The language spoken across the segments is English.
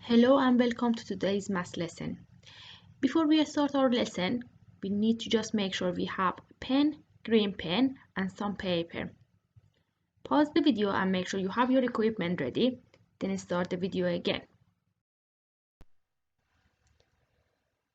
Hello and welcome to today's math lesson. Before we start our lesson, we need to just make sure we have a pen, green pen and some paper. Pause the video and make sure you have your equipment ready, then start the video again.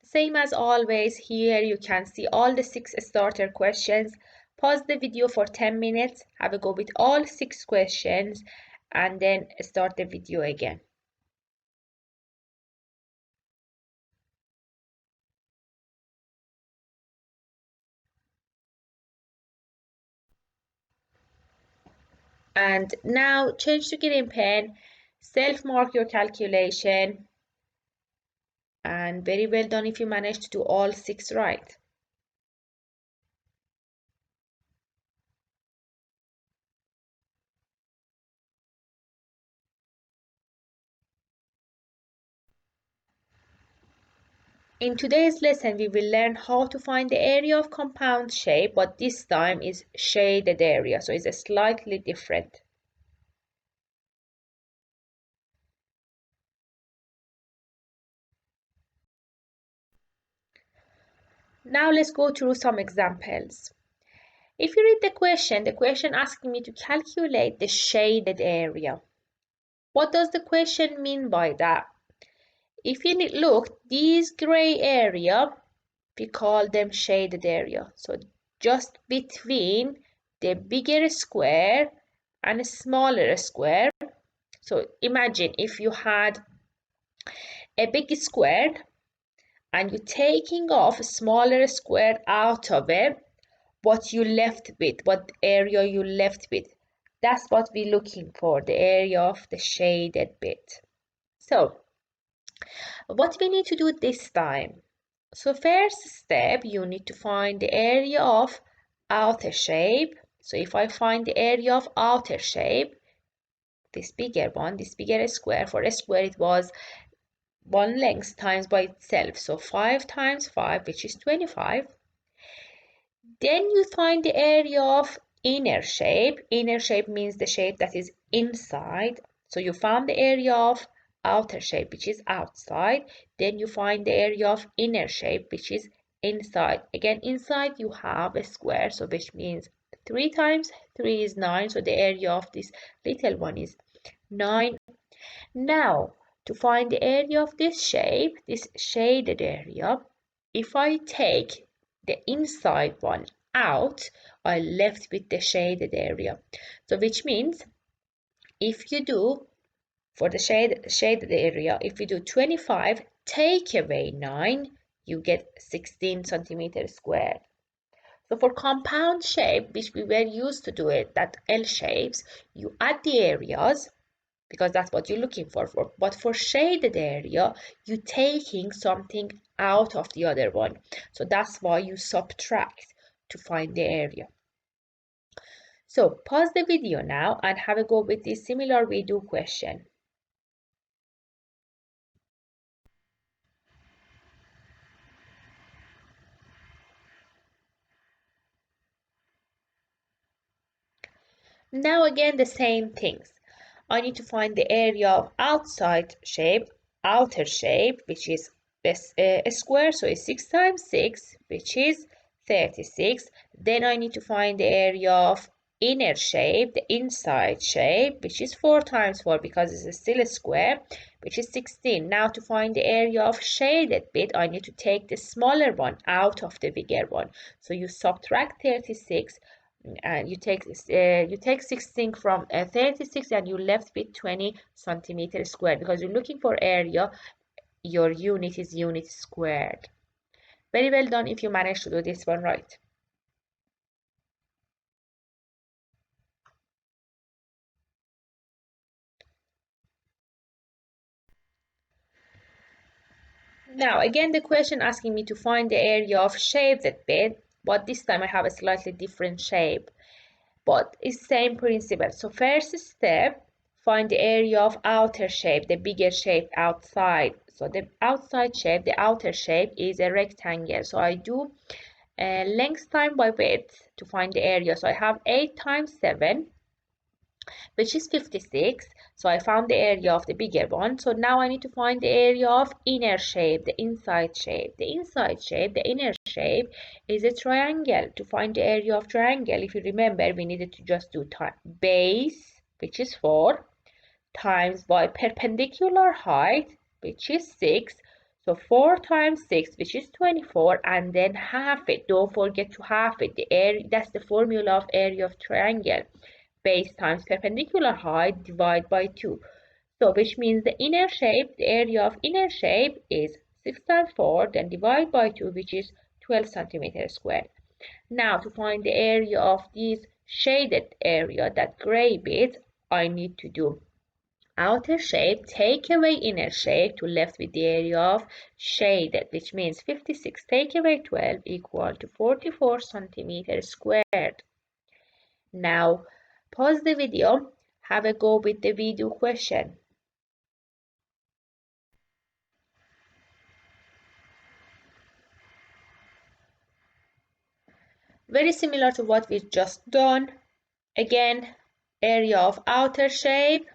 Same as always, here you can see all the 6 starter questions. Pause the video for 10 minutes, have a go with all 6 questions and then start the video again. And now change to green pen, self-mark your calculation, and very well done if you managed to do all 6 right. In today's lesson, we will learn how to find the area of compound shape, but this time is shaded area, so it's slightly different. Now let's go through some examples. If you read the question asking me to calculate the shaded area. What does the question mean by that? If you look, these gray area, we call them shaded area. So just between the bigger square and a smaller square. So imagine if you had a big square and you're taking off a smaller square out of it, what you left with, what area you left with. That's what we're looking for, the area of the shaded bit. So what we need to do this time? So first step, you need to find the area of outer shape. So if I find the area of outer shape, this bigger one, this bigger square, for a square it was one length times by itself. So 5 times 5, which is 25. Then you find the area of inner shape. Inner shape means the shape that is inside. So you found the area of outer shape, which is outside. Then you find the area of inner shape, which is inside. Again, inside you have a square, so which means 3 times 3 is 9. So the area of this little one is 9. Now, to find the area of this shape, this shaded area, if I take the inside one out, I left with the shaded area. So which means if you do for the shaded area, if you do 25, take away 9, you get 16 centimeters squared. So for compound shape, which we were used to do it, that L shapes, you add the areas because that's what you're looking for. But for shaded area, you're taking something out of the other one. So that's why you subtract to find the area. So pause the video now and have a go with this similar redo question. Now again the same things. I need to find the area of outside shape, outer shape, which is this a square, so it's 6 times 6, which is 36. Then I need to find the area of inner shape, the inside shape, which is 4 times 4 because it's still a square, which is 16. Now to find the area of shaded bit, I need to take the smaller one out of the bigger one. So you subtract 36 and you take 16 from 36 and you left with 20 centimeters squared because you're looking for area, your unit is unit squared. Very well done if you managed to do this one right. Now again the question asking me to find the area of shaded bit, but this time I have a slightly different shape, but it's same principle. So first step, find the area of outer shape, the bigger shape outside. So the outside shape, the outer shape is a rectangle. So I do length time by width to find the area. So I have 8 times 7, which is 56. So I found the area of the bigger one. So now I need to find the area of inner shape, the inside shape. The inside shape, the inner shape is a triangle. To find the area of triangle, if you remember, we needed to just do base, which is 4, times by perpendicular height, which is 6. So 4 times 6, which is 24, and then half it. Don't forget to half it. The area, that's the formula of area of triangle. Base times perpendicular height divided by 2. So which means the inner shape, the area of inner shape is 6 times 4, then divide by 2, which is 12 centimeters squared. Now to find the area of this shaded area, that gray bit, I need to do outer shape, take away inner shape, to left with the area of shaded, which means 56 take away 12 equal to 44 centimeters squared. Now pause the video, have a go with the video question. Very similar to what we've just done. Again, area of outer shape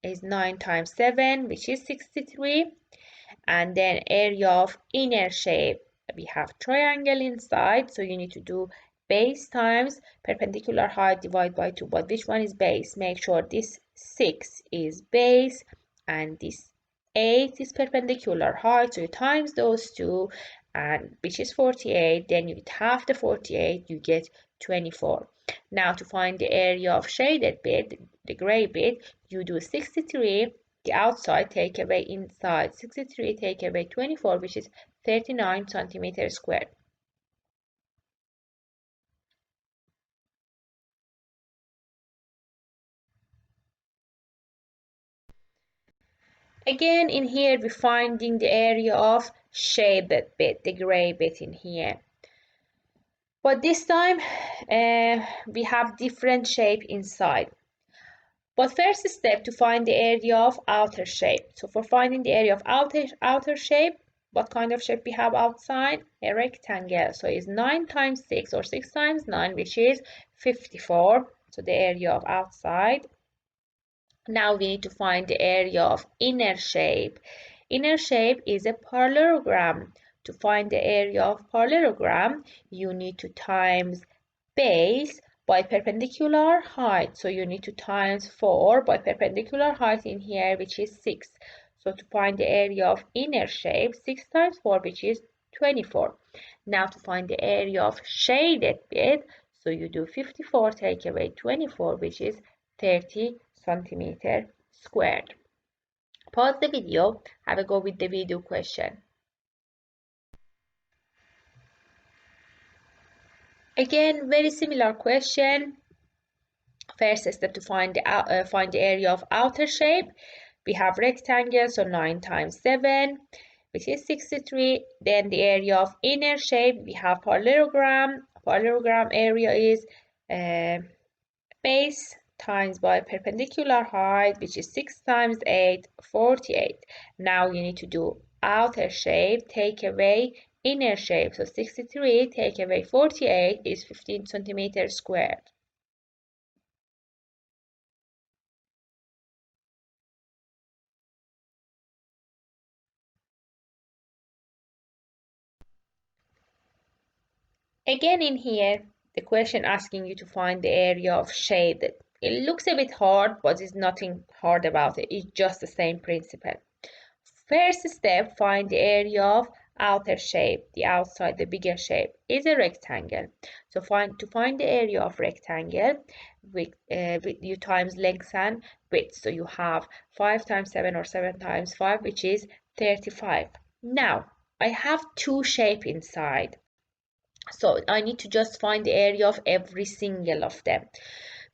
is 9 times 7, which is 63. And then area of inner shape, we have triangle inside, so you need to do base times perpendicular height divided by 2. But which one is base? Make sure this 6 is base and this 8 is perpendicular height, so you times those two, and which is 48. Then you half the 48, you get 24. Now to find the area of shaded bit, the gray bit, you do 63 the outside, take away inside. 63 take away 24, which is 39 centimeters squared. Again, in here, we're finding the area of shaded bit, the gray bit in here. But this time, we have different shape inside. But first step to find the area of outer shape. So for finding the area of outer shape, what kind of shape we have outside? A rectangle. So it's 9 times 6 or 6 times 9, which is 54. So the area of outside. Now we need to find the area of inner shape. Inner shape is a parallelogram. To find the area of parallelogram, you need to times base by perpendicular height. So you need to times 4 by perpendicular height in here, which is 6. So to find the area of inner shape, 6 times 4, which is 24. Now to find the area of shaded bit, so you do 54 take away 24, which is 30 centimeter squared. Pause the video, have a go with the video question. Again, very similar question. First step to find the area of outer shape. We have rectangle, so 9 times 7, which is 63. Then the area of inner shape, we have parallelogram. Parallelogram area is base times by perpendicular height, which is 6 times 8, 48. Now you need to do outer shape, take away inner shape. So 63 take away 48 is 15 centimeters squared. Again in here, the question asking you to find the area of shaded. It looks a bit hard, but there's nothing hard about it. It's just the same principle. First step, find the area of outer shape. The outside, the bigger shape, is a rectangle. So to find the area of rectangle, with you times length and width. So you have 5 times 7 or 7 times 5, which is 35. Now, I have two shapes inside. So I need to just find the area of every single of them.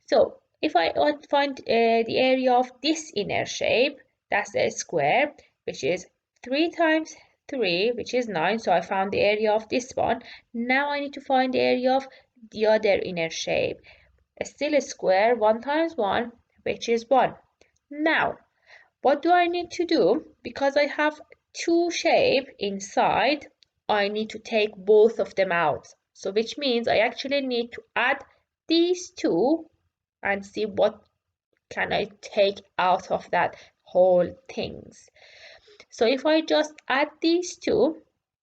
So if I want to find the area of this inner shape, that's a square, which is 3 times 3, which is 9. So I found the area of this one. Now I need to find the area of the other inner shape. Still a square, 1 times 1, which is 1. Now, what do I need to do? Because I have two shapes inside, I need to take both of them out. So which means I actually need to add these two and see what can I take out of that whole things? So if I just add these two,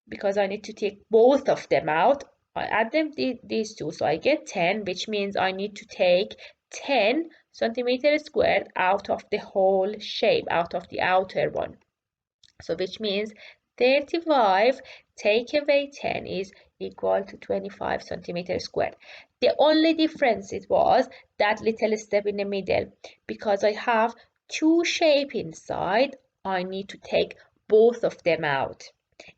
because I need to take both of them out, I add them these two, so I get 10, which means I need to take 10 centimeters squared out of the whole shape, out of the outer one. So which means 35 take away 10 is equal to 25 centimeters squared. The only difference it was that little step in the middle. Because I have two shapes inside, I need to take both of them out.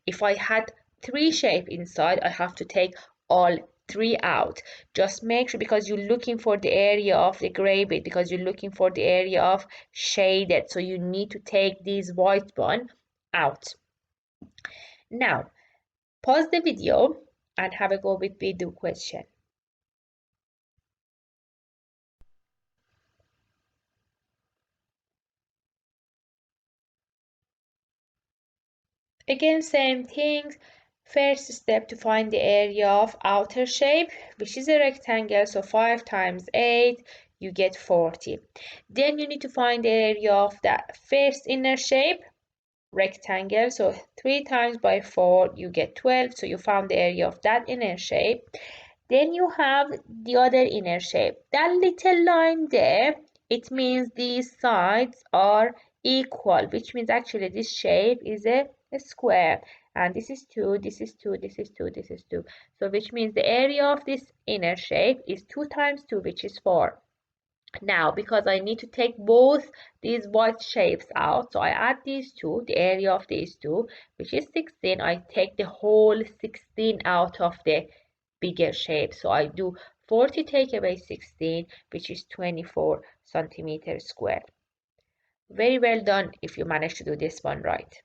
If I had three shapes inside, I have to take all three out. Just make sure, because you're looking for the area of the gray bit, because you're looking for the area of shaded, so you need to take this white one out. Now, pause the video and have a go with the question. Again, same thing. First step to find the area of outer shape, which is a rectangle, so 5 times 8, you get 40. Then you need to find the area of that first inner shape, rectangle, so 3 times by 4, you get 12, so you found the area of that inner shape. Then you have the other inner shape. That little line there, it means these sides are equal, which means actually this shape is a square. And this is 2, this is 2, this is 2, this is 2. So which means the area of this inner shape is 2 times 2, which is 4. Now, because I need to take both these white shapes out, so I add these two, the area of these two, which is 16. I take the whole 16 out of the bigger shape. So I do 40 take away 16, which is 24 centimeters squared. Very well done if you manage to do this one right.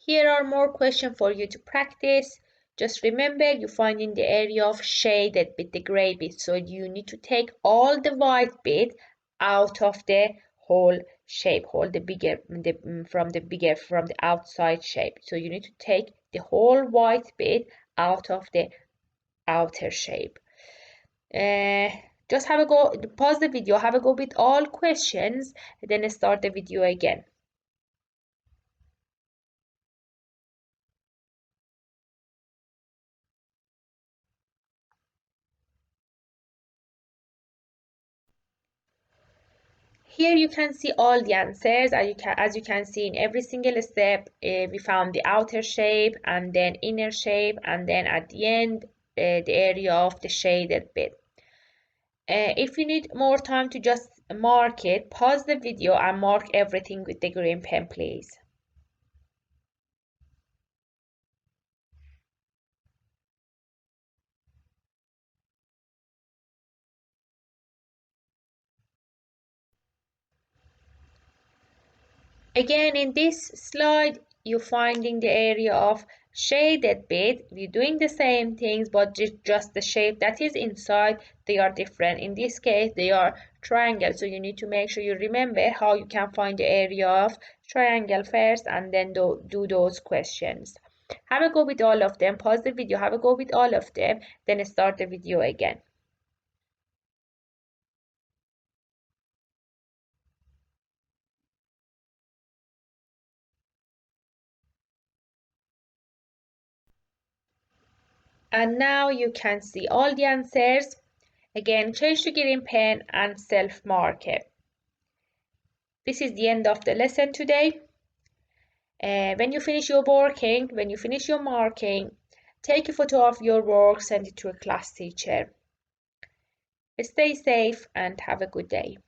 Here are more questions for you to practice. Just remember, you find in the area of shaded bit, the gray bit, so you need to take all the white bit out of the whole shape, from the outside shape. So you need to take the whole white bit out of the outer shape. Just have a go, pause the video, have a go with all questions, then start the video again. Here you can see all the answers. As you can see, in every single step, we found the outer shape and then inner shape, and then at the end, the area of the shaded bit. If you need more time to just mark it, pause the video and mark everything with the green pen, please. Again, in this slide, you're finding the area of shaded bit. We're doing the same things, but just the shape that is inside, they are different. In this case, they are triangle. So you need to make sure you remember how you can find the area of triangle first and then do those questions. Have a go with all of them. Pause the video, have a go with all of them, then start the video again. And now you can see all the answers. Again, change to green pen and self-mark it. This is the end of the lesson today. When you finish your working, when you finish your marking, take a photo of your work, send it to a class teacher. Stay safe and have a good day.